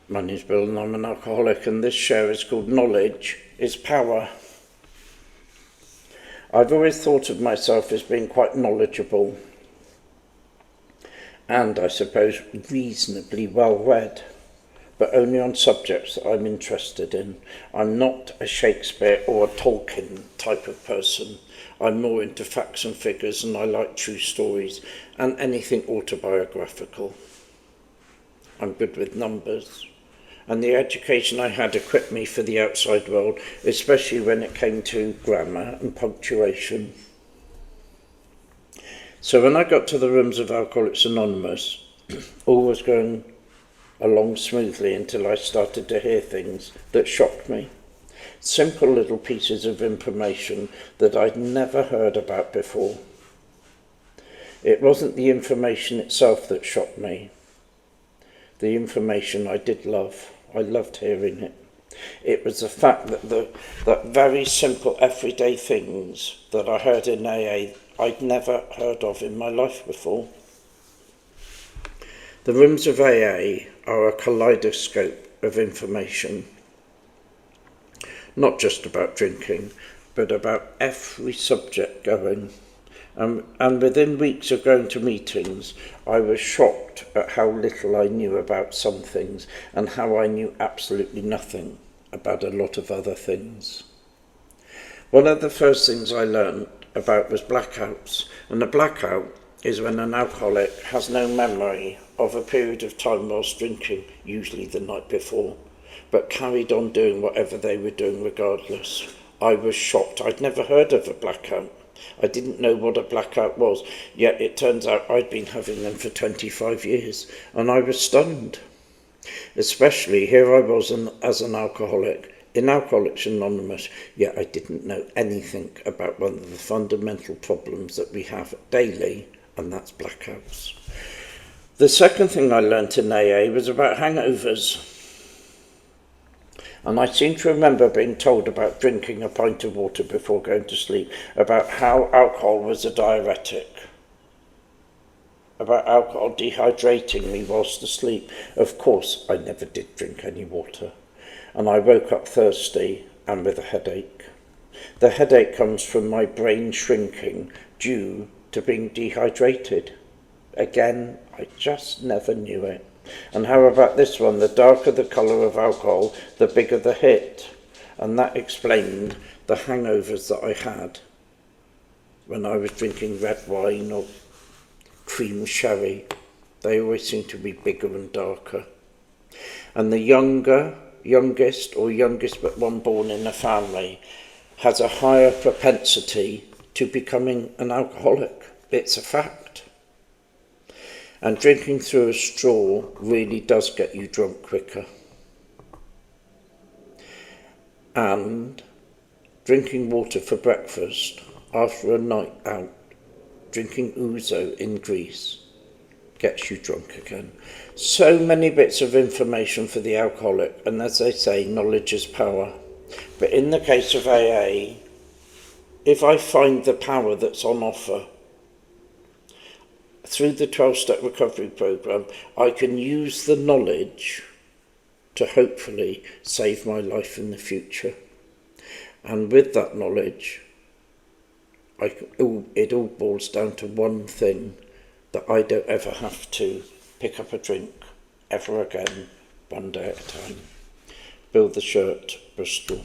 My name's Bill and I'm an alcoholic, and this show is called Knowledge is Power. I've always thought of myself as being quite knowledgeable and, I suppose, reasonably well read, but only on subjects that I'm interested in. I'm not a Shakespeare or a Tolkien type of person. I'm more into facts and figures, and I like true stories and anything autobiographical. I'm good with numbers, and the education I had equipped me for the outside world, especially when it came to grammar and punctuation. So when I got to the rooms of Alcoholics Anonymous, all was going along smoothly until I started to hear things that shocked me. Simple little pieces of information that I'd never heard about before. It wasn't the information itself that shocked me. The information I did love. I loved hearing it. It was the fact that very simple everyday things that I heard in AA I'd never heard of in my life before. The rooms of AA are a kaleidoscope of information, not just about drinking, but about every subject going. And within weeks of going to meetings, I was shocked at how little I knew about some things and how I knew absolutely nothing about a lot of other things. One of the first things I learned about was blackouts, and a blackout is when an alcoholic has no memory of a period of time whilst drinking, usually the night before, but carried on doing whatever they were doing regardless. I was shocked. I'd never heard of a blackout. I didn't know what a blackout was, yet it turns out I'd been having them for 25 years, and I was stunned. Especially here I was as an alcoholic, in Alcoholics Anonymous, yet I didn't know anything about one of the fundamental problems that we have daily, and that's blackouts. The second thing I learnt in AA was about hangovers. And I seem to remember being told about drinking a pint of water before going to sleep, about how alcohol was a diuretic, about alcohol dehydrating me whilst asleep. Of course, I never did drink any water, and I woke up thirsty and with a headache. The headache comes from my brain shrinking due to being dehydrated. Again, I just never knew it. And how about this one? The darker the colour of alcohol, the bigger the hit. And that explained the hangovers that I had when I was drinking red wine or cream sherry. They always seem to be bigger and darker. And the youngest but one born in a family has a higher propensity to becoming an alcoholic. It's a fact. And drinking through a straw really does get you drunk quicker. And drinking water for breakfast after a night out, drinking ouzo in Greece, gets you drunk again. So many bits of information for the alcoholic, and as they say, knowledge is power. But in the case of AA, if I find the power that's on offer, through the 12-step recovery program, I can use the knowledge to hopefully save my life in the future. And with that knowledge, it all boils down to one thing, that I don't ever have to pick up a drink ever again, one day at a time. Bill the Shirt, Bristol.